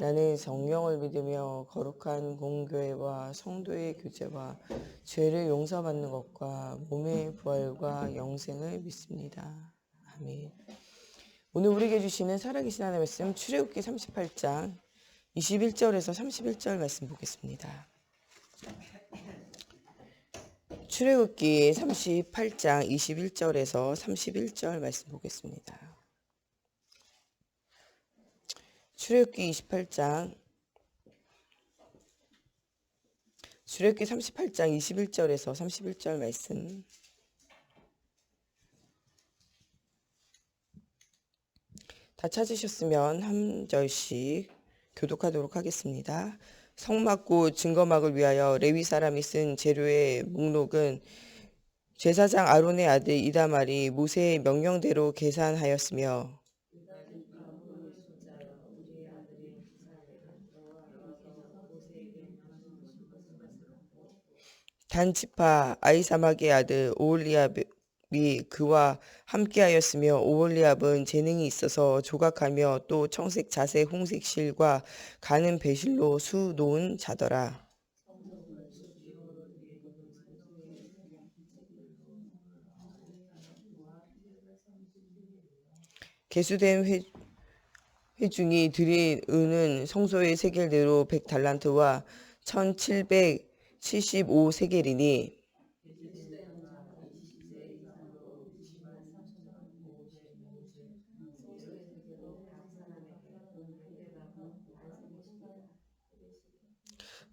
나는 성령을 믿으며 거룩한 공교회와 성도의 교제와 죄를 용서받는 것과 몸의 부활과 영생을 믿습니다. 아멘. 오늘 우리에게 주시는 살아계신 하나님의 말씀 출애굽기 38장 21절에서 31절 말씀 보겠습니다. 출애굽기 38장 21절에서 31절 말씀 보겠습니다. 출애굽기 38장 21절에서 31절 말씀. 다 찾으셨으면 한 절씩 교독하도록 하겠습니다. 성막구 증거막을 위하여 레위 사람이 쓴 재료의 목록은 제사장 아론의 아들 이다말이 모세의 명령대로 계산하였으며 단지파 아이사막의 아들 오홀리압이 그와 함께하였으며 오홀리압은 재능이 있어서 조각하며 또 청색 자색 홍색 실과 가는 배실로 수 놓은 자더라. 개수된 회중이 드린 은은 성소의 세겔대로 100달란트와 1775세겔이니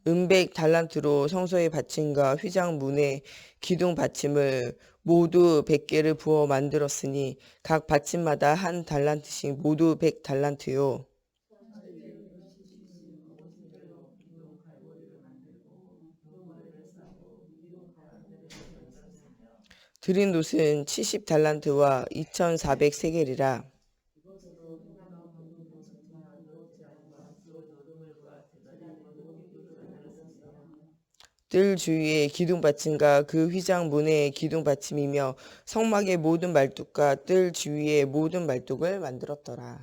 은백 달란트로 성소의 받침과 휘장 문의 기둥 받침을 모두 100개를 부어 만들었으니 각 받침마다 한 달란트씩 모두 100달란트요. 드린 놋은 70달란트와 2400세겔이라. 뜰 주위의 기둥 받침과 그 휘장 문의 기둥 받침이며 성막의 모든 말뚝과 뜰 주위의 모든 말뚝을 만들었더라.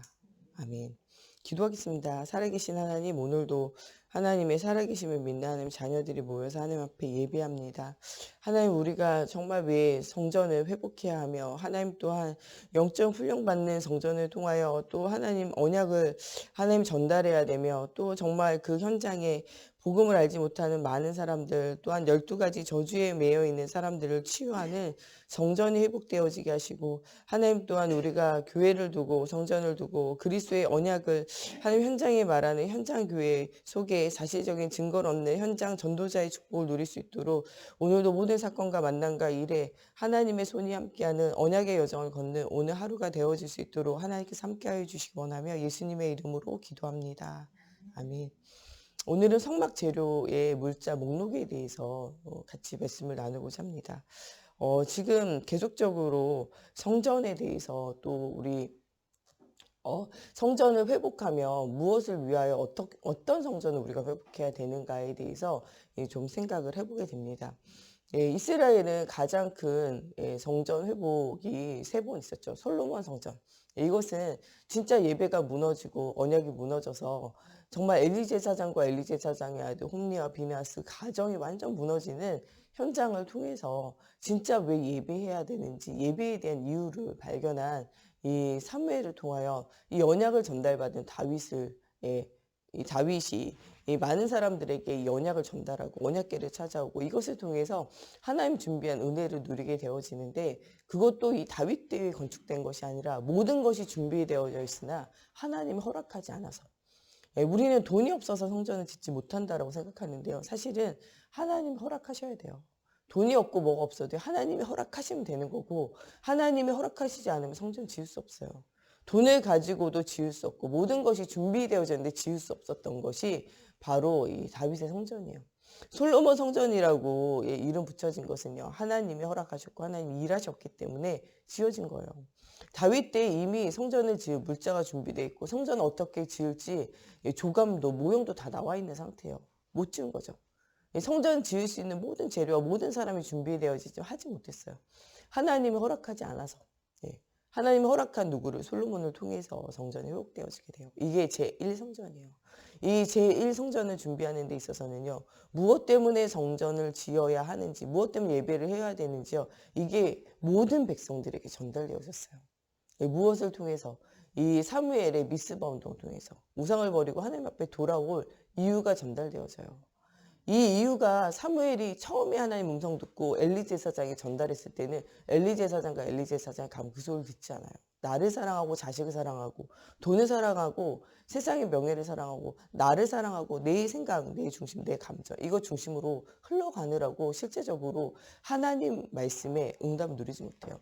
아멘. 기도하겠습니다. 살아계신 하나님, 오늘도 하나님의 살아계심을 믿는 하나님 자녀들이 모여서 하나님 앞에 예배합니다. 하나님, 우리가 정말 왜 성전을 회복해야 하며 하나님 또한 영적 훈련받는 성전을 통하여 또 하나님 언약을 하나님 전달해야 되며 또 정말 그 현장에 복음을 알지 못하는 많은 사람들 또한 12가지 저주에 매여 있는 사람들을 치유하는 성전이 회복되어지게 하시고 하나님 또한 우리가 교회를 두고 성전을 두고 그리스도의 언약을 하나님 현장에 말하는 현장 교회 속에 사실적인 증거를 얻는 현장 전도자의 축복을 누릴 수 있도록 오늘도 모든 사건과 만남과 일에 하나님의 손이 함께하는 언약의 여정을 걷는 오늘 하루가 되어질 수 있도록 하나님께서 함께하여 주시기 원하며 예수님의 이름으로 기도합니다. 아멘. 오늘은 성막 재료의 물자 목록에 대해서 같이 말씀을 나누고자 합니다. 지금 계속적으로 성전에 대해서 또 우리 성전을 회복하며 무엇을 위하여 어떤 성전을 우리가 회복해야 되는가에 대해서 좀 생각을 해보게 됩니다. 이스라엘은 가장 큰 성전 회복이 3번 있었죠. 솔로몬 성전. 이것은 진짜 예배가 무너지고 언약이 무너져서 정말 엘리 제사장과 엘리 제사장의 아들 홈리와 비나스 가정이 완전 무너지는 현장을 통해서 진짜 왜 예배해야 되는지 예배에 대한 이유를 발견한 이 사무엘을 통하여 이 언약을 전달받은 이 다윗이 이 많은 사람들에게 이 언약을 전달하고 언약궤를 찾아오고 이것을 통해서 하나님 준비한 은혜를 누리게 되어지는데 그것도 이 다윗 때에 건축된 것이 아니라 모든 것이 준비되어져 있으나 하나님이 허락하지 않아서 우리는 돈이 없어서 성전을 짓지 못한다라고 생각하는데요. 사실은 하나님 허락하셔야 돼요. 돈이 없고 뭐가 없어도 하나님이 허락하시면 되는 거고 하나님이 허락하시지 않으면 성전 지을 수 없어요. 돈을 가지고도 지을 수 없고 모든 것이 준비되어졌는데 지을 수 없었던 것이 바로 이 다윗의 성전이에요. 솔로몬 성전이라고 이름 붙여진 것은요. 하나님이 허락하셨고 하나님이 일하셨기 때문에 지어진 거예요. 다윗 때 이미 성전을 지을 물자가 준비되어 있고 성전을 어떻게 지을지 조감도 모형도 다 나와 있는 상태예요. 못 지은 거죠. 성전 지을 수 있는 모든 재료와 모든 사람이 준비되어지지 하지 못했어요. 하나님이 허락하지 않아서. 하나님이 허락한 누구를 솔로몬을 통해서 성전이 회복되어지게 돼요. 이게 제1성전이에요. 이 제1성전을 준비하는 데 있어서는요. 무엇 때문에 성전을 지어야 하는지, 무엇 때문에 예배를 해야 되는지요. 이게 모든 백성들에게 전달되어졌어요. 무엇을 통해서? 이 사무엘의 미스바 운동을 통해서 우상을 버리고 하나님 앞에 돌아올 이유가 전달되어져요. 이 이유가 사무엘이 처음에 하나님 음성 듣고 엘리 제사장이 전달했을 때는 엘리 제사장과 엘리 제사장이 가면 그 소리를 듣지 않아요. 나를 사랑하고 자식을 사랑하고 돈을 사랑하고 세상의 명예를 사랑하고 나를 사랑하고 내 생각, 내 중심, 내 감정 이거 중심으로 흘러가느라고 실제적으로 하나님 말씀에 응답을 누리지 못해요.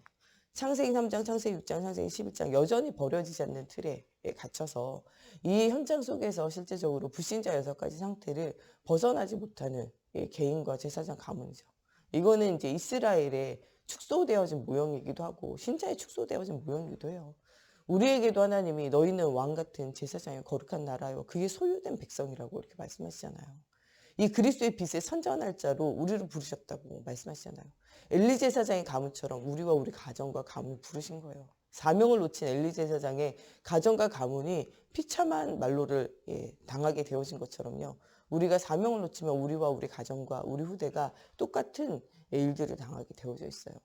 창세기 3장, 창세기 6장, 창세기 11장 여전히 버려지지 않는 틀에 갇혀서 이 현장 속에서 실제적으로 불신자 6가지 상태를 벗어나지 못하는 개인과 제사장 가문이죠. 이거는 이제 이스라엘의 축소되어진 모형이기도 하고 신자의 축소되어진 모형이기도 해요. 우리에게도 하나님이 너희는 왕 같은 제사장의 거룩한 나라요. 그게 소유된 백성이라고 이렇게 말씀하시잖아요. 이 그리스도의 빛의 선전할 자로 우리를 부르셨다고 말씀하시잖아요. 엘리 제사장의 가문처럼 우리와 우리 가정과 가문을 부르신 거예요. 사명을 놓친 엘리 제사장의 가정과 가문이 비참한 말로를 당하게 되어진 것처럼요. 우리가 사명을 놓치면 우리와 우리 가정과 우리 후대가 똑같은 일들을 당하게 되어져 있어요.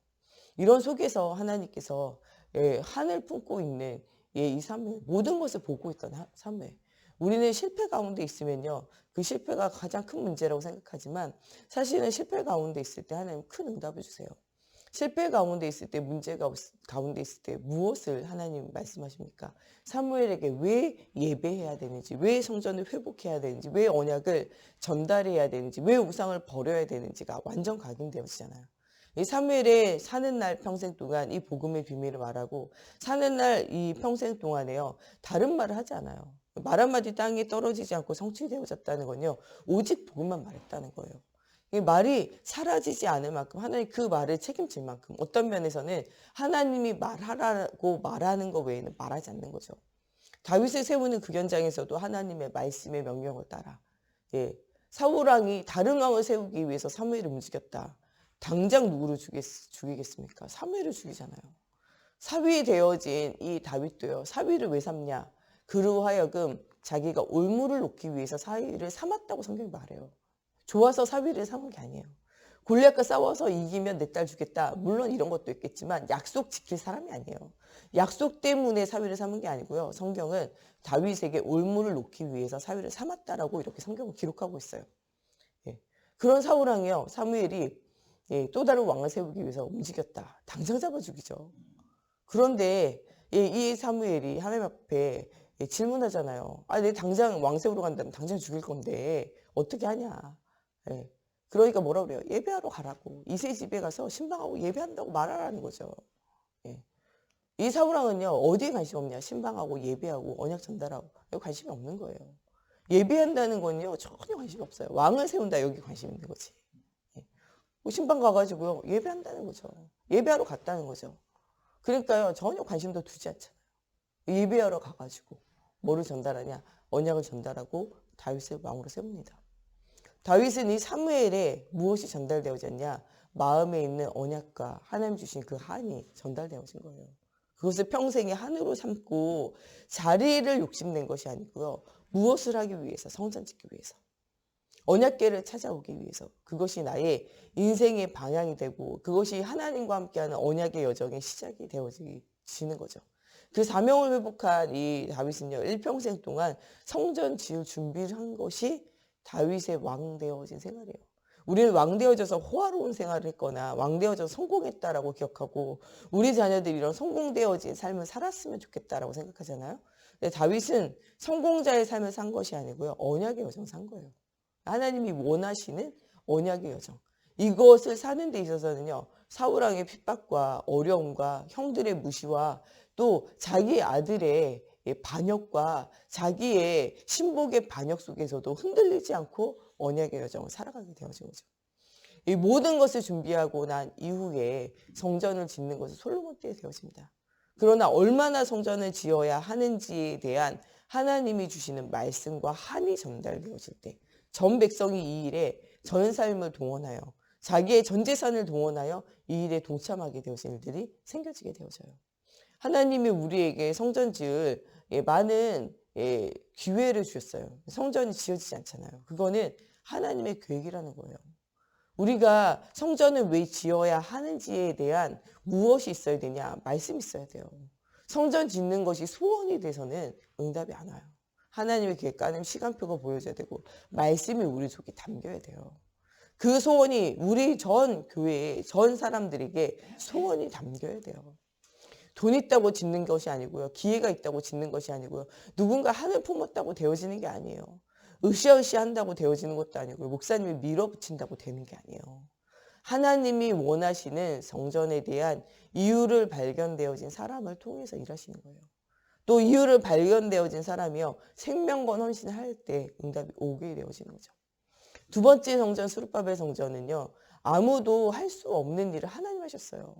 이런 속에서 하나님께서 한을 품고 있는 이 사무엘, 모든 것을 보고 있던 사무엘. 우리는 실패 가운데 있으면요. 그 실패가 가장 큰 문제라고 생각하지만 사실은 실패 가운데 있을 때 하나님 큰 응답을 주세요. 실패 가운데 있을 때 문제가 가운데 있을 때 무엇을 하나님 말씀하십니까? 사무엘에게 왜 예배해야 되는지, 왜 성전을 회복해야 되는지, 왜 언약을 전달해야 되는지, 왜 우상을 버려야 되는지가 완전 각인되어지잖아요. 이 사무엘의 사는 날 평생 동안 이 복음의 비밀을 말하고 사는 날 이 평생 동안에요. 다른 말을 하지 않아요. 말 한마디 땅에 떨어지지 않고 성취되어졌다는 건요. 오직 복음만 말했다는 거예요. 이 말이 사라지지 않을 만큼 하나님 그 말을 책임질 만큼 어떤 면에서는 하나님이 말하라고 말하는 것 외에는 말하지 않는 거죠. 다윗을 세우는 그 현장에서도 하나님의 말씀의 명령을 따라 사울왕이 다른 왕을 세우기 위해서 사무엘을 움직였다. 당장 누구를 죽이겠습니까? 사무엘을 죽이잖아요. 사위 되어진 이 다윗도요. 사위를 왜 삼냐? 그로 하여금 자기가 올무를 놓기 위해서 사위를 삼았다고 성경이 말해요. 좋아서 사위를 삼은 게 아니에요. 골리앗과 싸워서 이기면 내 딸 주겠다. 물론 이런 것도 있겠지만 약속 지킬 사람이 아니에요. 약속 때문에 사위를 삼은 게 아니고요. 성경은 다윗에게 올무를 놓기 위해서 사위를 삼았다라고 이렇게 성경을 기록하고 있어요. 그런 사울왕이요. 사무엘이 또 다른 왕을 세우기 위해서 움직였다. 당장 잡아 죽이죠. 그런데 이 사무엘이 하나님 앞에 질문하잖아요. 내 당장 왕 세우러 간다면 당장 죽일 건데 어떻게 하냐. 그러니까 뭐라 그래요? 예배하러 가라고. 이세 집에 가서 신방하고 예배한다고 말하라는 거죠. 이 사울왕은요. 어디에 관심 없냐. 신방하고 예배하고 언약 전달하고 여기 관심이 없는 거예요. 예배한다는 건요. 전혀 관심이 없어요. 왕을 세운다 여기 관심 있는 거지. 신방 가가지고요. 예배한다는 거죠. 예배하러 갔다는 거죠. 그러니까요. 전혀 관심도 두지 않잖아요. 예배하러 가가지고 뭐를 전달하냐. 언약을 전달하고 다윗을 왕으로 세웁니다. 다윗은 이 사무엘에 무엇이 전달되어졌냐. 마음에 있는 언약과 하나님 주신 그 한이 전달되어진 거예요. 그것을 평생의 한으로 삼고 자리를 욕심낸 것이 아니고요. 무엇을 하기 위해서? 성전 짓기 위해서. 언약궤를 찾아오기 위해서. 그것이 나의 인생의 방향이 되고 그것이 하나님과 함께하는 언약의 여정의 시작이 되어지는 거죠. 그 사명을 회복한 이 다윗은요. 일평생 동안 성전 지을 준비를 한 것이 다윗의 왕 되어진 생활이에요. 우리는 왕 되어져서 호화로운 생활을 했거나 왕 되어져서 성공했다라고 기억하고 우리 자녀들이 이런 성공되어진 삶을 살았으면 좋겠다라고 생각하잖아요. 근데 다윗은 성공자의 삶을 산 것이 아니고요. 언약의 여정을 산 거예요. 하나님이 원하시는 언약의 여정. 이것을 사는 데 있어서는요. 사울왕의 핍박과 어려움과 형들의 무시와 또 자기 아들의 반역과 자기의 신복의 반역 속에서도 흔들리지 않고 언약의 여정을 살아가게 되어진 거죠. 이 모든 것을 준비하고 난 이후에 성전을 짓는 것은 솔로몬 때에 되어집니다. 그러나 얼마나 성전을 지어야 하는지에 대한 하나님이 주시는 말씀과 한이 전달되어질 때 전 백성이 이 일에 전 삶을 동원하여 자기의 전 재산을 동원하여 이 일에 동참하게 되어진 일들이 생겨지게 되어져요. 하나님이 우리에게 성전 지을 많은 기회를 주셨어요. 성전이 지어지지 않잖아요. 그거는 하나님의 계획이라는 거예요. 우리가 성전을 왜 지어야 하는지에 대한 무엇이 있어야 되냐? 말씀이 있어야 돼요. 성전 짓는 것이 소원이 돼서는 응답이 안 와요. 하나님의 계획과는 시간표가 보여져야 되고 말씀이 우리 속에 담겨야 돼요. 그 소원이 우리 전 교회에 전 사람들에게 소원이 담겨야 돼요. 돈 있다고 짓는 것이 아니고요. 기회가 있다고 짓는 것이 아니고요. 누군가 하늘 품었다고 되어지는 게 아니에요. 으쌰으쌰 한다고 되어지는 것도 아니고요. 목사님이 밀어붙인다고 되는 게 아니에요. 하나님이 원하시는 성전에 대한 이유를 발견되어진 사람을 통해서 일하시는 거예요. 또 이유를 발견되어진 사람이요. 생명건 헌신을 할 때 응답이 오게 되어지는 거죠. 두 번째 성전 스룹바벨 성전은요. 아무도 할 수 없는 일을 하나님 하셨어요.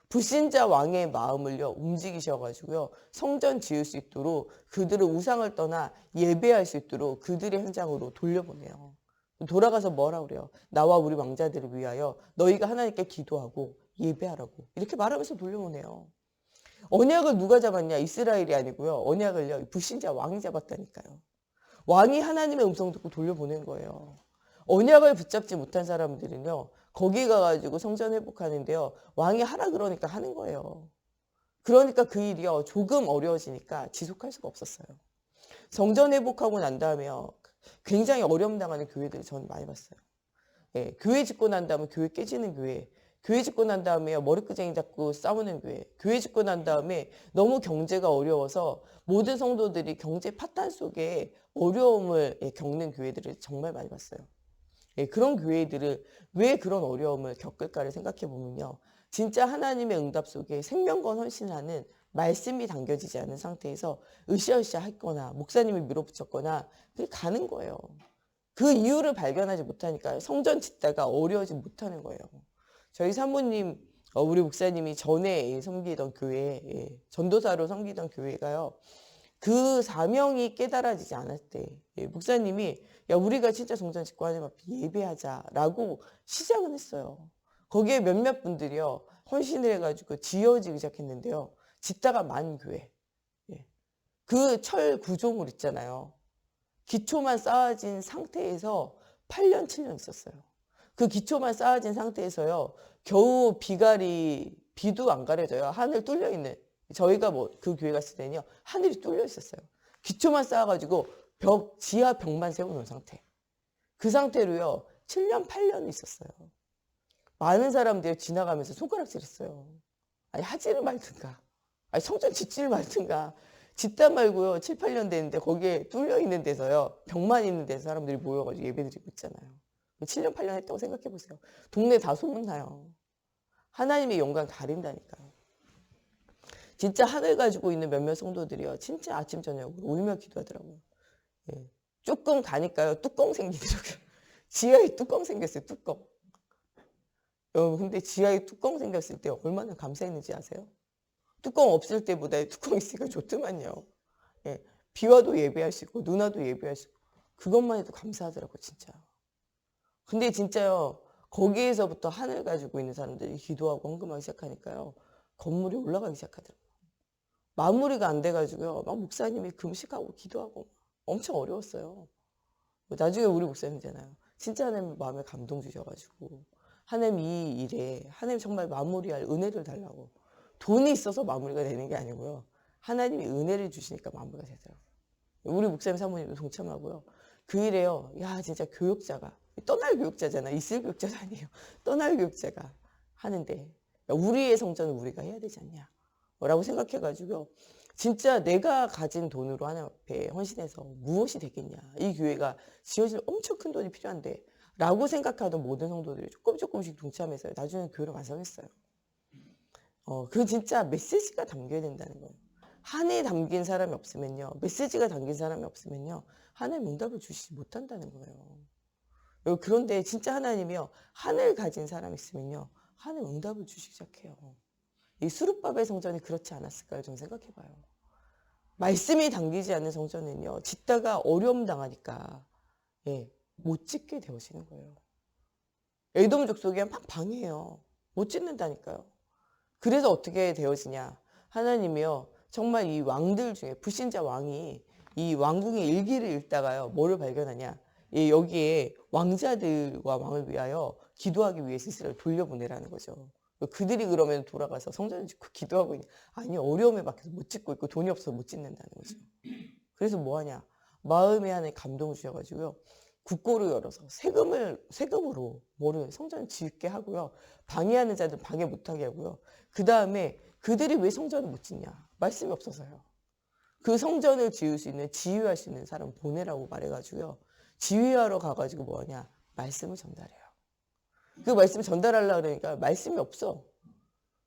불신자 왕의 마음을요 움직이셔가지고요 성전 지을 수 있도록 그들을 우상을 떠나 예배할 수 있도록 그들의 현장으로 돌려보내요. 돌아가서 뭐라 그래요? 나와 우리 왕자들을 위하여 너희가 하나님께 기도하고 예배하라고 이렇게 말하면서 돌려보내요. 언약을 누가 잡았냐? 이스라엘이 아니고요. 언약을요 불신자 왕이 잡았다니까요. 왕이 하나님의 음성 듣고 돌려보낸 거예요. 언약을 붙잡지 못한 사람들은요. 거기 가가지고 성전 회복하는데요. 왕이 하라 그러니까 하는 거예요. 그러니까 그 일이요. 조금 어려워지니까 지속할 수가 없었어요. 성전 회복하고 난 다음에요. 굉장히 어려움 당하는 교회들을 저는 많이 봤어요. 예, 교회 짓고 난 다음에 교회 깨지는 교회. 교회 짓고 난 다음에요. 머리끄쟁이 잡고 싸우는 교회. 교회 짓고 난 다음에 너무 경제가 어려워서 모든 성도들이 경제 파탄 속에 어려움을 겪는 교회들을 정말 많이 봤어요. 예, 그런 교회들을 왜 그런 어려움을 겪을까를 생각해 보면요. 진짜 하나님의 응답 속에 생명건 헌신하는 말씀이 담겨지지 않은 상태에서 으쌰으쌰 했거나 목사님이 밀어붙였거나 그게 가는 거예요. 그 이유를 발견하지 못하니까 성전 짓다가 어려워지 못하는 거예요. 저희 사모님, 우리 목사님이 전에 섬기던 교회, 전도사로 섬기던 교회가요. 그 사명이 깨달아지지 않았을 때 목사님이 야 우리가 진짜 성전 짓고 하나님 앞에 예배하자라고 시작은 했어요. 거기에 몇몇 분들이요. 헌신을 해가지고 지어지기 시작했는데요. 짓다가 만 교회. 그 철 구조물 있잖아요. 기초만 쌓아진 상태에서 8년, 7년 있었어요. 그 기초만 쌓아진 상태에서요. 겨우 비도 안 가려져요. 하늘 뚫려 있는. 저희가 그 교회 갔을 때는요. 하늘이 뚫려 있었어요. 기초만 쌓아가지고 지하 벽만 세워놓은 상태. 그 상태로요. 7년, 8년 있었어요. 많은 사람들이 지나가면서 손가락질했어요. 아니 하지를 말든가. 아니 성전 짓지를 말든가. 짓다 말고요. 7, 8년 됐는데 거기에 뚫려 있는 데서요. 벽만 있는 데서 사람들이 모여가지고 예배드리고 있잖아요. 7년, 8년 했다고 생각해 보세요. 동네 다 소문나요. 하나님의 영광 가린다니까요. 진짜 하늘 가지고 있는 몇몇 성도들이요. 진짜 아침 저녁으로 울며 기도하더라고요. 예. 조금 가니까요. 뚜껑 생기더라고요. 지하에 뚜껑 생겼어요. 뚜껑. 여러분 근데 지하에 뚜껑 생겼을 때 얼마나 감사했는지 아세요? 뚜껑 없을 때보다 뚜껑 있으니까 좋더만요. 예. 비 와도 예배할 수 있고 눈 와도 예배할 수 있고 그것만 해도 감사하더라고요. 진짜. 근데 진짜요. 거기에서부터 하늘 가지고 있는 사람들이 기도하고 헌금하기 시작하니까요. 건물이 올라가기 시작하더라고요. 마무리가 안 돼가지고요. 막 목사님이 금식하고 기도하고 엄청 어려웠어요. 나중에 우리 목사님이잖아요. 진짜 하나님 마음에 감동 주셔가지고 하나님 이 일에 하나님 정말 마무리할 은혜를 달라고 돈이 있어서 마무리가 되는 게 아니고요. 하나님이 은혜를 주시니까 마무리가 되더라고요. 우리 목사님 사모님도 동참하고요. 그 일에요. 야 진짜 교육자가 떠날 교육자잖아. 있을 교육자가 아니에요. 떠날 교육자가 하는데 우리의 성전은 우리가 해야 되지 않냐 라고 생각해가지고요. 진짜 내가 가진 돈으로 하나님 앞에 헌신해서 무엇이 되겠냐. 이 교회가 지어질 엄청 큰 돈이 필요한데 라고 생각하던 모든 성도들이 조금씩 동참해서 나중에 교회를 완성했어요. 그 진짜 메시지가 담겨야 된다는 거예요. 한에 담긴 사람이 없으면요. 메시지가 담긴 사람이 없으면요. 하나님 응답을 주시지 못한다는 거예요. 그런데 진짜 하나님이요. 한을 가진 사람이 있으면요. 하나님 응답을 주시기 시작해요. 이 수룹바벨 성전이 그렇지 않았을까요? 좀 생각해봐요. 말씀이 담기지 않는 성전은요. 짓다가 어려움 당하니까 못 짓게 되어지는 거예요. 에돔 족속이 막 방해해요. 못 짓는다니까요. 그래서 어떻게 되어지냐. 하나님이요. 정말 이 왕들 중에 불신자 왕이 이 왕궁의 일기를 읽다가요. 뭐를 발견하냐. 여기에 왕자들과 왕을 위하여 기도하기 위해 이스라엘을 돌려보내라는 거죠. 그들이 그러면 돌아가서 성전을 짓고 기도하고 있냐. 아니, 어려움에 박혀서 못 짓고 있고 돈이 없어서 못 짓는다는 거죠. 그래서 뭐 하냐. 마음에 하나님 감동을 주셔가지고요. 국고를 열어서 세금으로 뭐를 성전을 짓게 하고요. 방해하는 자들 방해 못하게 하고요. 그 다음에 그들이 왜 성전을 못 짓냐. 말씀이 없어서요. 그 성전을 지을 수 있는, 지휘할 수 있는 사람 보내라고 말해가지고요. 지휘하러 가가지고 뭐 하냐. 말씀을 전달해요. 그 말씀을 전달하려고 그러니까 말씀이 없어.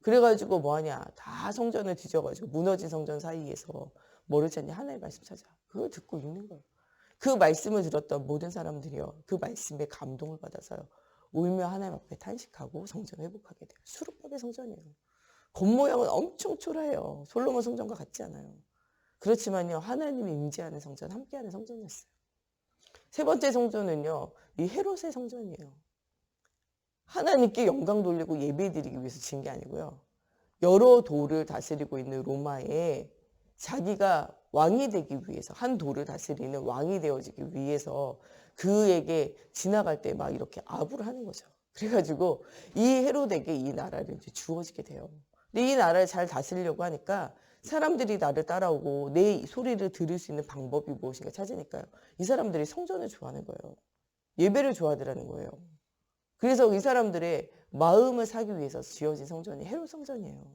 그래가지고 뭐 하냐. 다 성전을 뒤져가지고 무너진 성전 사이에서 뭐를 찾냐. 하나님의 말씀 찾아. 그걸 듣고 읽는 거예요. 그 말씀을 들었던 모든 사람들이요. 그 말씀에 감동을 받아서요. 울며 하나님 앞에 탄식하고 성전 회복하게 돼요. 수르바벨 성전이에요. 겉모양은 엄청 초라해요. 솔로몬 성전과 같지 않아요. 그렇지만요. 하나님이 임재하는 성전, 함께하는 성전이었어요. 세 번째 성전은요. 이 헤롯의 성전이에요. 하나님께 영광 돌리고 예배드리기 위해서 지은 게 아니고요. 여러 도를 다스리고 있는 로마에 자기가 왕이 되기 위해서, 한 도를 다스리는 왕이 되어지기 위해서 그에게 지나갈 때 막 이렇게 아부를 하는 거죠. 그래가지고 이 헤롯에게 이 나라를 이제 주어지게 돼요. 근데 이 나라를 잘 다스리려고 하니까 사람들이 나를 따라오고 내 소리를 들을 수 있는 방법이 무엇인가 찾으니까요. 이 사람들이 성전을 좋아하는 거예요. 예배를 좋아하더라는 거예요. 그래서 이 사람들의 마음을 사기 위해서 지어진 성전이 헤롯 성전이에요.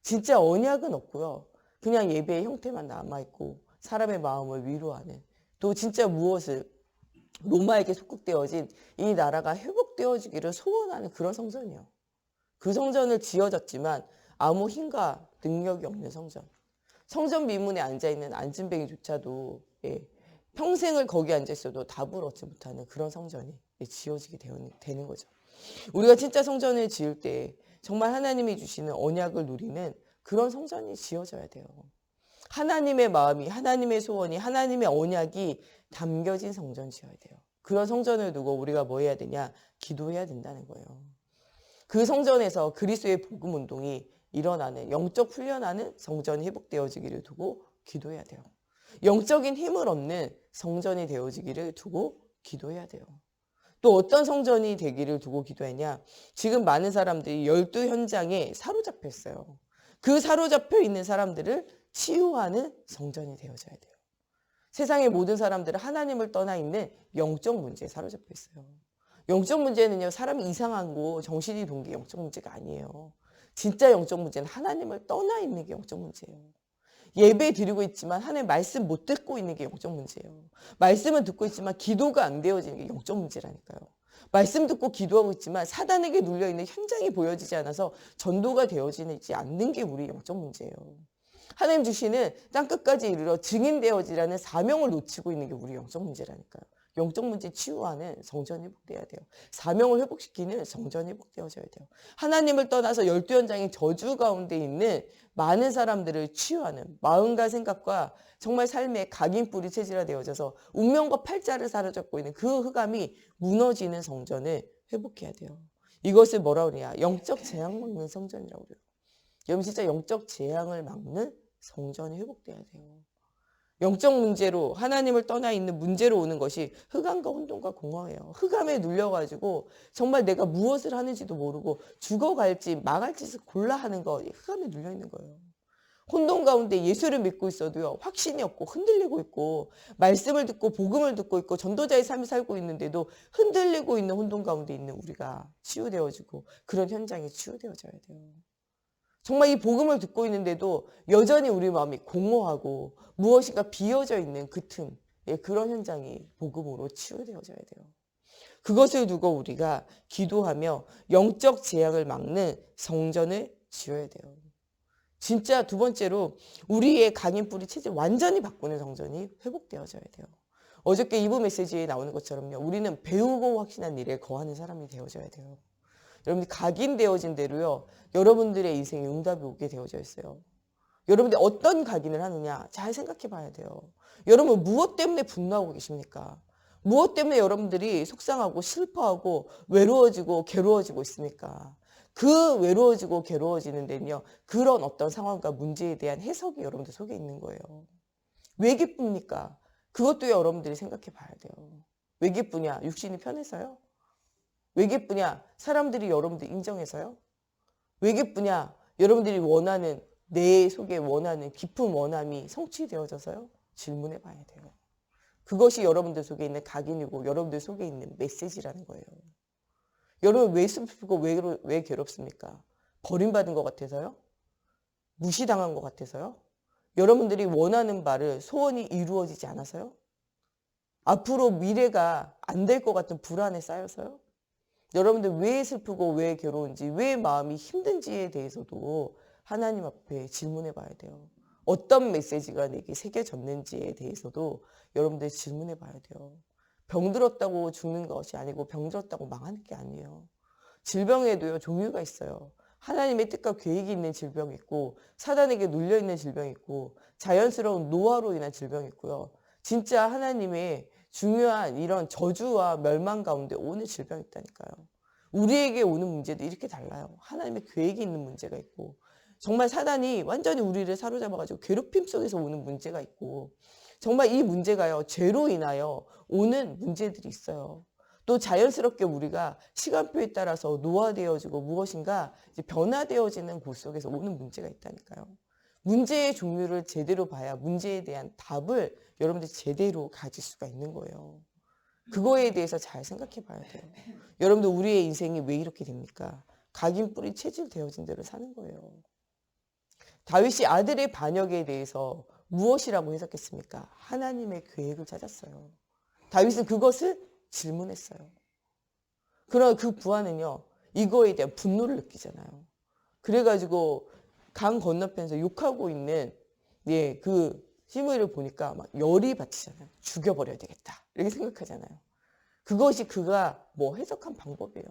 진짜 언약은 없고요. 그냥 예배의 형태만 남아있고 사람의 마음을 위로하는, 또 진짜 무엇을 로마에게 속국되어진 이 나라가 회복되어지기를 소원하는 그런 성전이에요. 그 성전을 지어졌지만 아무 힘과 능력이 없는 성전. 성전 미문에 앉아있는 안진뱅이조차도 평생을 거기 앉아있어도 답을 얻지 못하는 그런 성전이 지어지게 되는 거죠. 우리가 진짜 성전을 지을 때 정말 하나님이 주시는 언약을 누리는 그런 성전이 지어져야 돼요. 하나님의 마음이, 하나님의 소원이, 하나님의 언약이 담겨진 성전 지어야 돼요. 그런 성전을 두고 우리가 뭐 해야 되냐? 기도해야 된다는 거예요. 그 성전에서 그리스도의 복음 운동이 일어나는, 영적 훈련하는 성전이 회복되어지기를 두고 기도해야 돼요. 영적인 힘을 얻는 성전이 되어지기를 두고 기도해야 돼요. 또 어떤 성전이 되기를 두고 기도했냐? 지금 많은 사람들이 12현장에 사로잡혀 있어요. 그 사로잡혀 있는 사람들을 치유하는 성전이 되어져야 돼요. 세상의 모든 사람들은 하나님을 떠나 있는 영적 문제에 사로잡혀 있어요. 영적 문제는요, 사람이 이상하고 정신이 돈 게 영적 문제가 아니에요. 진짜 영적 문제는 하나님을 떠나 있는 게 영적 문제예요. 예배 드리고 있지만 하나님 말씀 못 듣고 있는 게 영적 문제예요. 말씀은 듣고 있지만 기도가 안 되어지는 게 영적 문제라니까요. 말씀 듣고 기도하고 있지만 사단에게 눌려있는 현장이 보여지지 않아서 전도가 되어지지 않는 게 우리 영적 문제예요. 하나님 주시는 땅끝까지 이르러 증인되어지라는 사명을 놓치고 있는 게 우리 영적 문제라니까요. 영적 문제 치유하는 성전이 회복돼야 돼요. 사명을 회복시키는 성전이 회복되어져야 돼요. 하나님을 떠나서 12현장의 저주 가운데 있는 많은 사람들을 치유하는 마음과 생각과 정말 삶의 각인뿌리 체질화되어져서 운명과 팔자를 사로잡고 있는 그 흑암이 무너지는 성전을 회복해야 돼요. 이것을 뭐라고 그러냐? 영적 재앙 막는 성전이라고 그래요. 여러분 진짜 영적 재앙을 막는 성전이 회복돼야 돼요. 영적 문제로 하나님을 떠나 있는 문제로 오는 것이 흑암과 혼돈과 공허예요. 흑암에 눌려가지고 정말 내가 무엇을 하는지도 모르고 죽어갈지 망할지 골라 하는 거, 흑암에 눌려 있는 거예요. 혼돈 가운데 예수를 믿고 있어도요, 확신이 없고 흔들리고 있고 말씀을 듣고 복음을 듣고 있고 전도자의 삶을 살고 있는데도 흔들리고 있는 혼돈 가운데 있는 우리가 치유되어지고 그런 현장이 치유되어져야 돼요. 정말 이 복음을 듣고 있는데도 여전히 우리 마음이 공허하고 무엇인가 비어져 있는 그 틈, 그런 현장이 복음으로 치유되어져야 돼요. 그것을 두고 우리가 기도하며 영적 재앙을 막는 성전을 지어야 돼요. 진짜 두 번째로 우리의 각인뿌리 체질 완전히 바꾸는 성전이 회복되어져야 돼요. 어저께 2부 메시지에 나오는 것처럼요. 우리는 배우고 확신한 일에 거하는 사람이 되어져야 돼요. 여러분이 각인되어진 대로요. 여러분들의 인생에 응답이 오게 되어져 있어요. 여러분들이 어떤 각인을 하느냐 잘 생각해 봐야 돼요. 여러분 무엇 때문에 분노하고 계십니까? 무엇 때문에 여러분들이 속상하고 슬퍼하고 외로워지고 괴로워지고 있습니까? 그 외로워지고 괴로워지는 데는요. 그런 어떤 상황과 문제에 대한 해석이 여러분들 속에 있는 거예요. 왜 기쁩니까? 그것도 여러분들이 생각해 봐야 돼요. 왜 기쁘냐? 육신이 편해서요? 왜 기쁘냐? 사람들이 여러분들 인정해서요? 왜 기쁘냐? 여러분들이 원하는 내 속에 원하는 깊은 원함이 성취되어져서요? 질문해 봐야 돼요. 그것이 여러분들 속에 있는 각인이고 여러분들 속에 있는 메시지라는 거예요. 여러분 왜 슬프고 왜 괴롭습니까? 버림받은 것 같아서요? 무시당한 것 같아서요? 여러분들이 원하는 바를 소원이 이루어지지 않아서요? 앞으로 미래가 안 될 것 같은 불안에 쌓여서요? 여러분들 왜 슬프고 왜 괴로운지, 왜 마음이 힘든지에 대해서도 하나님 앞에 질문해 봐야 돼요. 어떤 메시지가 내게 새겨졌는지에 대해서도 여러분들 질문해 봐야 돼요. 병들었다고 죽는 것이 아니고 병들었다고 망하는 게 아니에요. 질병에도요, 종류가 있어요. 하나님의 뜻과 계획이 있는 질병이 있고 사단에게 눌려있는 질병이 있고 자연스러운 노화로 인한 질병이 있고요. 진짜 하나님의 중요한 이런 저주와 멸망 가운데 오는 질병이 있다니까요. 우리에게 오는 문제도 이렇게 달라요. 하나님의 계획이 있는 문제가 있고 정말 사단이 완전히 우리를 사로잡아가지고 괴롭힘 속에서 오는 문제가 있고 정말 이 문제가요. 죄로 인하여 오는 문제들이 있어요. 또 자연스럽게 우리가 시간표에 따라서 노화되어지고 무엇인가 이제 변화되어지는 곳 속에서 오는 문제가 있다니까요. 문제의 종류를 제대로 봐야 문제에 대한 답을 여러분들이 제대로 가질 수가 있는 거예요. 그거에 대해서 잘 생각해 봐야 돼요. 여러분들 우리의 인생이 왜 이렇게 됩니까? 각인 뿌리 체질되어진 대로 사는 거예요. 다윗이 아들의 반역에 대해서 무엇이라고 해석했습니까? 하나님의 계획을 찾았어요. 다윗은 그것을 질문했어요. 그러나 그 부하는요, 이거에 대한 분노를 느끼잖아요. 그래가지고 강 건너편에서 욕하고 있는 그 시므이를 보니까 막 열이 받치잖아요. 죽여버려야 되겠다. 이렇게 생각하잖아요. 그것이 그가 뭐 해석한 방법이에요.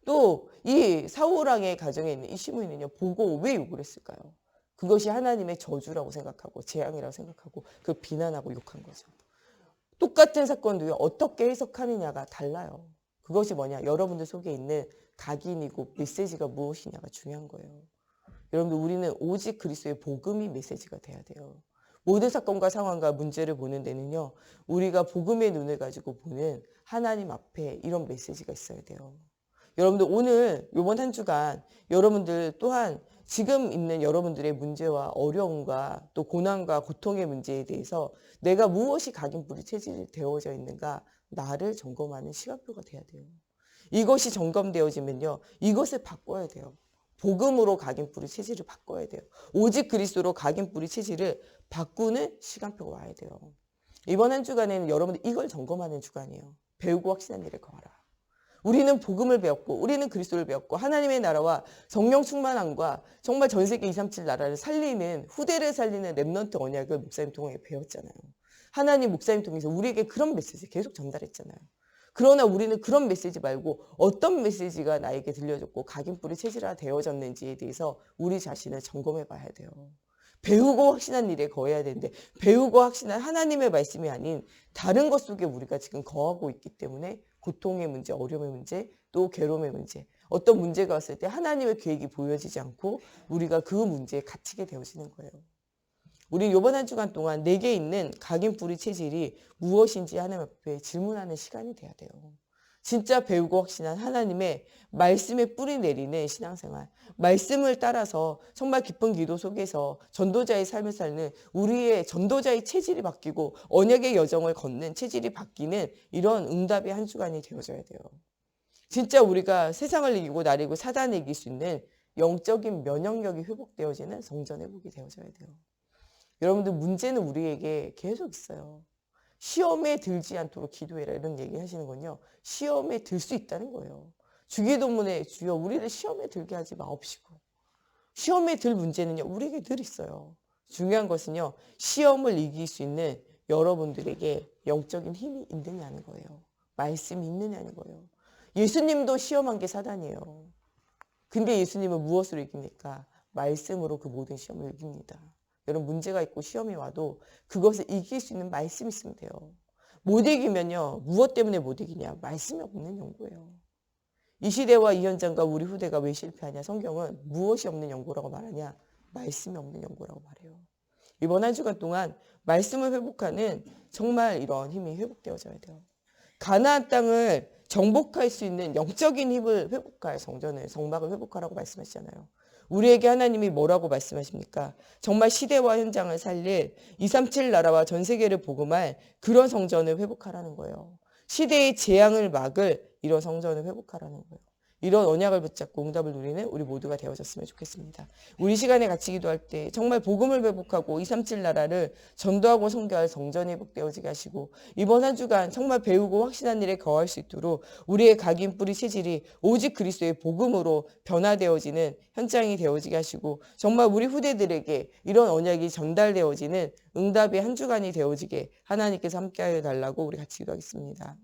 또 이 사울왕의 가정에 있는 이 시므이는요, 보고 왜 욕을 했을까요? 그것이 하나님의 저주라고 생각하고 재앙이라고 생각하고 그 비난하고 욕한 거죠. 똑같은 사건도요, 어떻게 해석하느냐가 달라요. 그것이 뭐냐? 여러분들 속에 있는 각인이고 메시지가 무엇이냐가 중요한 거예요. 여러분들 우리는 오직 그리스도의 복음이 메시지가 돼야 돼요. 모든 사건과 상황과 문제를 보는 데는요, 우리가 복음의 눈을 가지고 보는 하나님 앞에 이런 메시지가 있어야 돼요. 여러분들 오늘 이번 한 주간 여러분들 또한 지금 있는 여러분들의 문제와 어려움과 또 고난과 고통의 문제에 대해서 내가 무엇이 각인뿌리 체질이 되어져 있는가 나를 점검하는 시간표가 돼야 돼요. 이것이 점검되어지면요. 이것을 바꿔야 돼요. 복음으로 각인뿌리 체질을 바꿔야 돼요. 오직 그리스도로 각인뿌리 체질을 바꾸는 시간표가 와야 돼요. 이번 한 주간에는 여러분들 이걸 점검하는 주간이에요. 배우고 확신한 일을 거하라. 우리는 복음을 배웠고 우리는 그리스도를 배웠고 하나님의 나라와 성령 충만함과 정말 전 세계 237 나라를 살리는 후대를 살리는 렘넌트 언약을 목사님 통해 배웠잖아요. 하나님 목사님 통해서 우리에게 그런 메시지 계속 전달했잖아요. 그러나 우리는 그런 메시지 말고 어떤 메시지가 나에게 들려졌고 각인뿌리 체질화 되어졌는지에 대해서 우리 자신을 점검해 봐야 돼요. 배우고 확신한 일에 거해야 되는데 배우고 확신한 하나님의 말씀이 아닌 다른 것 속에 우리가 지금 거하고 있기 때문에 고통의 문제, 어려움의 문제, 또 괴로움의 문제, 어떤 문제가 왔을 때 하나님의 계획이 보여지지 않고 우리가 그 문제에 갇히게 되어지는 거예요. 우리 이번 한 주간 동안 내게 있는 각인뿌리 체질이 무엇인지 하나님 앞에 질문하는 시간이 돼야 돼요. 진짜 배우고 확신한 하나님의 말씀에 뿌리 내리는 신앙생활, 말씀을 따라서 정말 깊은 기도 속에서 전도자의 삶을 사는 우리의 전도자의 체질이 바뀌고 언약의 여정을 걷는 체질이 바뀌는 이런 응답의 한 주간이 되어져야 돼요. 진짜 우리가 세상을 이기고 나를 이기고 사단을 이길 수 있는 영적인 면역력이 회복되어지는 성전 회복이 되어져야 돼요. 여러분들 문제는 우리에게 계속 있어요. 시험에 들지 않도록 기도해라 이런 얘기 하시는 건요. 시험에 들 수 있다는 거예요. 주기도문에 주여 우리를 시험에 들게 하지 마옵시고. 시험에 들 문제는요. 우리에게 늘 있어요. 중요한 것은요. 시험을 이길 수 있는 여러분들에게 영적인 힘이 있느냐는 거예요. 말씀이 있느냐는 거예요. 예수님도 시험한 게 사단이에요. 근데 예수님은 무엇으로 이깁니까? 말씀으로 그 모든 시험을 이깁니다. 여러분 문제가 있고 시험이 와도 그것을 이길 수 있는 말씀이 있으면 돼요. 못 이기면요. 무엇 때문에 못 이기냐? 말씀이 없는 연고예요. 이 시대와 이 현장과 우리 후대가 왜 실패하냐? 성경은 무엇이 없는 연고라고 말하냐? 말씀이 없는 연고라고 말해요. 이번 한 주간 동안 말씀을 회복하는 정말 이런 힘이 회복되어져야 돼요. 가나안 땅을 정복할 수 있는 영적인 힘을 회복할 성전을 성막을 회복하라고 말씀하시잖아요. 우리에게 하나님이 뭐라고 말씀하십니까? 정말 시대와 현장을 살릴 237 나라와 전 세계를 복음할 그런 성전을 회복하라는 거예요. 시대의 재앙을 막을 이런 성전을 회복하라는 거예요. 이런 언약을 붙잡고 응답을 누리는 우리 모두가 되어졌으면 좋겠습니다. 우리 시간에 같이 기도할 때 정말 복음을 회복하고 237 나라를 전도하고 선교할 성전이 회복되어지게 하시고 이번 한 주간 정말 배우고 확신한 일에 거할 수 있도록 우리의 각인 뿌리 체질이 오직 그리스도의 복음으로 변화되어지는 현장이 되어지게 하시고 정말 우리 후대들에게 이런 언약이 전달되어지는 응답의 한 주간이 되어지게 하나님께서 함께하여 달라고 우리 같이 기도하겠습니다.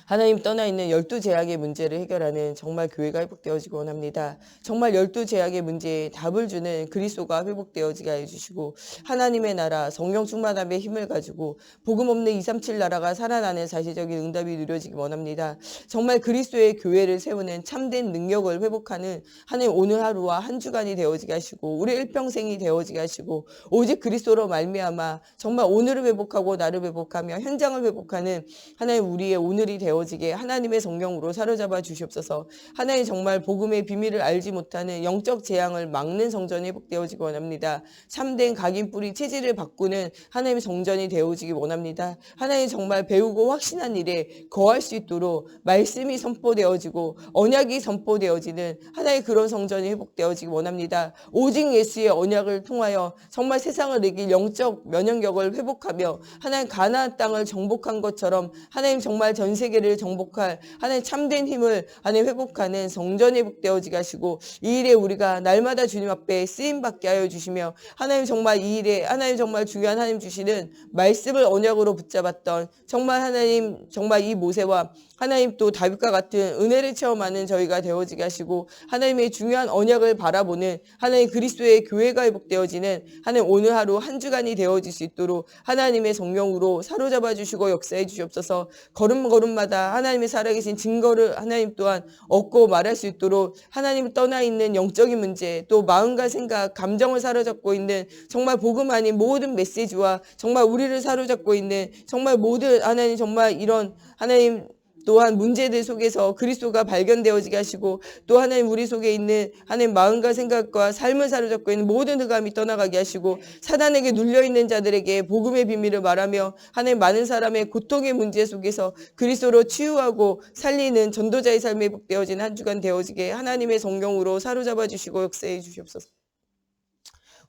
하나님 떠나 있는 12제약의 문제를 해결하는 정말 교회가 회복되어지기 원합니다. 정말 12제약의 문제에 답을 주는 그리스도가 회복되어지게 해주시고 하나님의 나라 성령 충만함의 힘을 가지고 복음 없는 237 나라가 살아나는 사실적인 응답이 누려지기 원합니다. 정말 그리스도의 교회를 세우는 참된 능력을 회복하는 하나님 오늘 하루와 한 주간이 되어지게 하시고 우리 일평생이 되어지게 하시고 오직 그리스도로 말미암아 정말 오늘을 회복하고 나를 회복하며 현장을 회복하는 하나님 우리의 오늘이 되어지게 하나님의 성령으로 사로잡아 주시옵소서. 하나님 정말 복음의 비밀을 알지 못하는 영적 재앙을 막는 성전이 회복되어지기 원합니다. 참된 각인 뿌리 체질을 바꾸는 하나님의 성전이 되어지기 원합니다. 하나님 정말 배우고 확신한 일에 거할 수 있도록 말씀이 선포되어지고 언약이 선포되어지는 하나의 그런 성전이 회복되어지기 원합니다. 오직 예수의 언약을 통하여 정말 세상을 이길 영적 면역력을 회복하며 하나님 가나안 땅을 정복한 것처럼 하나님 정말 전 세계를 정복할 하나님 참된 힘을 하나님 회복하는 성전이 회복되어지게 하시고 이 일에 우리가 날마다 주님 앞에 쓰임받게 하여 주시며 하나님 정말 이 일에 하나님 정말 중요한 하나님 주시는 말씀을 언약으로 붙잡았던 정말 하나님 정말 이 모세와 하나님 또 다윗과 같은 은혜를 체험하는 저희가 되어지게 하시고 하나님의 중요한 언약을 바라보는 하나님 그리스도의 교회가 회복되어지는 하나님 오늘 하루 한 주간이 되어질 수 있도록 하나님의 성령으로 사로잡아 주시고 역사해 주시옵소서. 걸음걸음마다 하나님의 살아계신 증거를 하나님 또한 얻고 말할 수 있도록 하나님 떠나 있는 영적인 문제 또 마음과 생각 감정을 사로잡고 있는 정말 복음 아닌 모든 메시지와 정말 우리를 사로잡고 있는 정말 모든 하나님 정말 이런 하나님 또한 문제들 속에서 그리스도가 발견되어지게 하시고 또 하나님 우리 속에 있는 하나님 마음과 생각과 삶을 사로잡고 있는 모든 흑암이 떠나가게 하시고 사단에게 눌려있는 자들에게 복음의 비밀을 말하며 하나님 많은 사람의 고통의 문제 속에서 그리스도로 치유하고 살리는 전도자의 삶이 회복되어진 한 주간 되어지게 하나님의 성령으로 사로잡아 주시고 역사해 주시옵소서.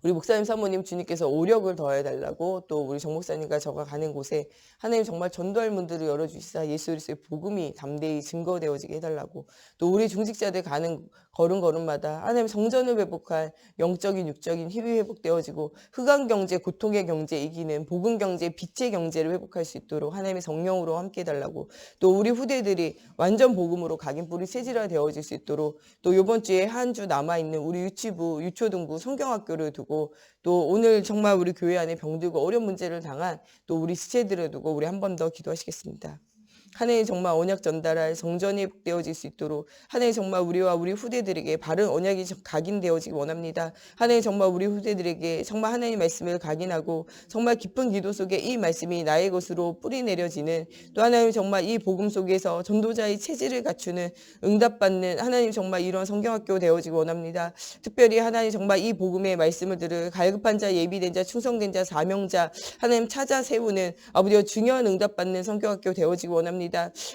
우리 목사님 사모님 주님께서 오력을 더해달라고 또 우리 정 목사님과 저가 가는 곳에 하나님 정말 전도할 문들을 열어주시사 예수 그리스도의 복음이 담대히 증거되어지게 해달라고 또 우리 중직자들 가는 걸음걸음마다 하나님 성전을 회복할 영적인 육적인 힘이 회복되어지고 흑암 경제 고통의 경제 이기는 복음 경제 빛의 경제를 회복할 수 있도록 하나님의 성령으로 함께 해달라고 또 우리 후대들이 완전 복음으로 각인 뿌리 체질화 되어질 수 있도록 또 이번 주에 한 주 남아있는 우리 유치부 유초등부 성경학교를 두고 또 오늘 정말 우리 교회 안에 병들고 어려운 문제를 당한 또 우리 지체들을 두고 우리 한 번 더 기도하시겠습니다. 하나님 정말 언약 전달할 성전이 회복되어질 수 있도록 하나님 정말 우리와 우리 후대들에게 바른 언약이 각인되어지기 원합니다. 하나님 정말 우리 후대들에게 정말 하나님의 말씀을 각인하고 정말 깊은 기도 속에 이 말씀이 나의 것으로 뿌리 내려지는 또 하나님 정말 이 복음 속에서 전도자의 체질을 갖추는 응답받는 하나님 정말 이런 성경학교 되어지기 원합니다. 특별히 하나님 정말 이 복음의 말씀을 들을 갈급한 자 예비된 자 충성된 자 사명자 하나님 찾아 세우는 아버지와 중요한 응답받는 성경학교 되어지기 원합니다.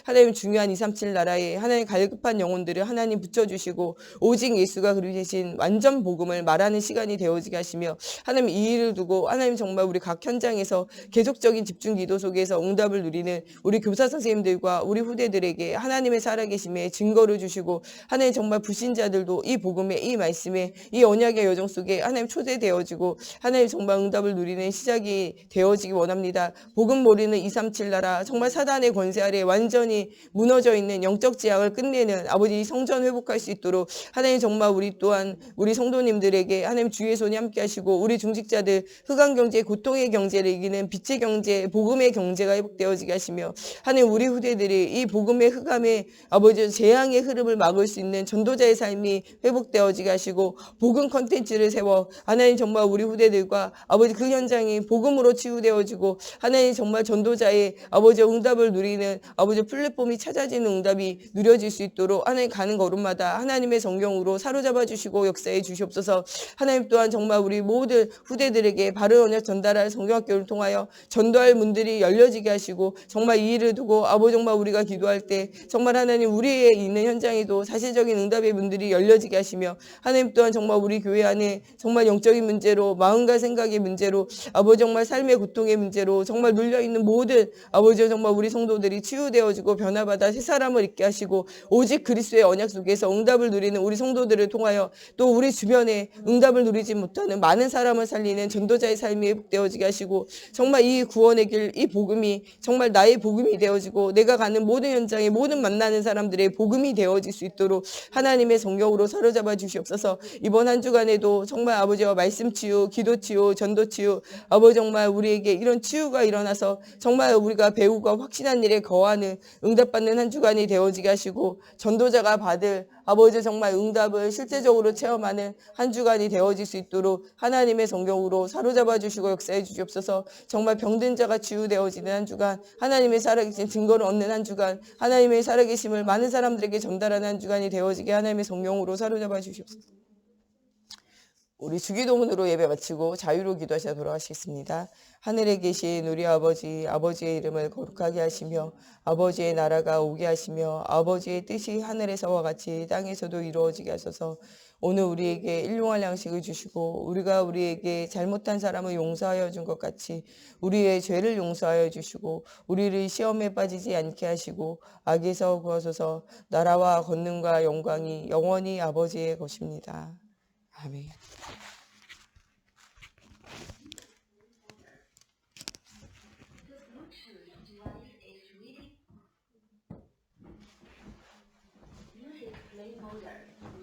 하나님 중요한 237 나라에 하나님 갈급한 영혼들을 하나님 붙여주시고 오직 예수가 그리신 완전 복음을 말하는 시간이 되어지게 하시며 하나님 이 일을 두고 하나님 정말 우리 각 현장에서 계속적인 집중 기도 속에서 응답을 누리는 우리 교사 선생님들과 우리 후대들에게 하나님의 살아계심에 증거를 주시고 하나님 정말 불신자들도 이 복음에 이 말씀에 이 언약의 여정 속에 하나님 초대되어지고 하나님 정말 응답을 누리는 시작이 되어지기 원합니다. 복음 모르는 237 나라 정말 사단의 권세 아래 가운데 완전히 무너져 있는 영적 재앙을 끝내는 아버지 성전 회복할 수 있도록 하나님 정말 우리 또한 우리 성도님들에게 하나님 주의 손이 함께 하시고 우리 중직자들 흑암 경제, 고통의 경제를 이기는 빛의 경제, 복음의 경제가 회복되어지게 하시며 하나님 우리 후대들이 이 복음의 흑암의 아버지 재앙의 흐름을 막을 수 있는 전도자의 삶이 회복되어지게 하시고 복음 컨텐츠를 세워 하나님 정말 우리 후대들과 아버지 그 현장이 복음으로 치유되어지고 하나님 정말 전도자의 아버지 응답을 누리는 아버지 플랫폼이 찾아지는 응답이 누려질 수 있도록 하나님 가는 걸음마다 하나님의 성경으로 사로잡아 주시고 역사해 주시옵소서. 하나님 또한 정말 우리 모든 후대들에게 바른 언약 전달할 성경학교를 통하여 전도할 문들이 열려지게 하시고 정말 이 일을 두고 아버지 정말 우리가 기도할 때 정말 하나님 우리의 있는 현장에도 사실적인 응답의 문들이 열려지게 하시며 하나님 또한 정말 우리 교회 안에 정말 영적인 문제로 마음과 생각의 문제로 아버지 정말 삶의 고통의 문제로 정말 눌려있는 모든 아버지 정말 우리 성도들이 치유되어지고 변화받아 새 사람을 있게 하시고 오직 그리스도의 언약 속에서 응답을 누리는 우리 성도들을 통하여 또 우리 주변에 응답을 누리지 못하는 많은 사람을 살리는 전도자의 삶이 회복되어지게 하시고 정말 이 구원의 길, 이 복음이 정말 나의 복음이 되어지고 내가 가는 모든 현장에 모든 만나는 사람들의 복음이 되어질 수 있도록 하나님의 성경으로 사로잡아 주시옵소서. 이번 한 주간에도 정말 아버지와 말씀 치유, 기도 치유, 전도 치유 아버지 정말 우리에게 이런 치유가 일어나서 정말 우리가 배우고 확신한 일에 거하는 응답받는 한 주간이 되어지게 하시고 전도자가 받을 아버지 정말 응답을 실제적으로 체험하는 한 주간이 되어질 수 있도록 하나님의 성경으로 사로잡아 주시고 역사해 주시옵소서. 정말 병든 자가 치유되어지는 한 주간, 하나님의 살아계신 증거를 얻는 한 주간, 하나님의 살아계심을 많은 사람들에게 전달하는 한 주간이 되어지게 하나님의 성경으로 사로잡아 주시옵소서. 우리 주기도문으로 예배 마치고 자유로 기도하시다 돌아가시겠습니다. 하늘에 계신 우리 아버지, 아버지의 이름을 거룩하게 하시며 아버지의 나라가 오게 하시며 아버지의 뜻이 하늘에서와 같이 땅에서도 이루어지게 하소서. 오늘 우리에게 일용할 양식을 주시고 우리가 우리에게 잘못한 사람을 용서하여 준 것 같이 우리의 죄를 용서하여 주시고 우리를 시험에 빠지지 않게 하시고 악에서 구하소서. 나라와 권능과 영광이 영원히 아버지의 것입니다. 아멘. Music play mode.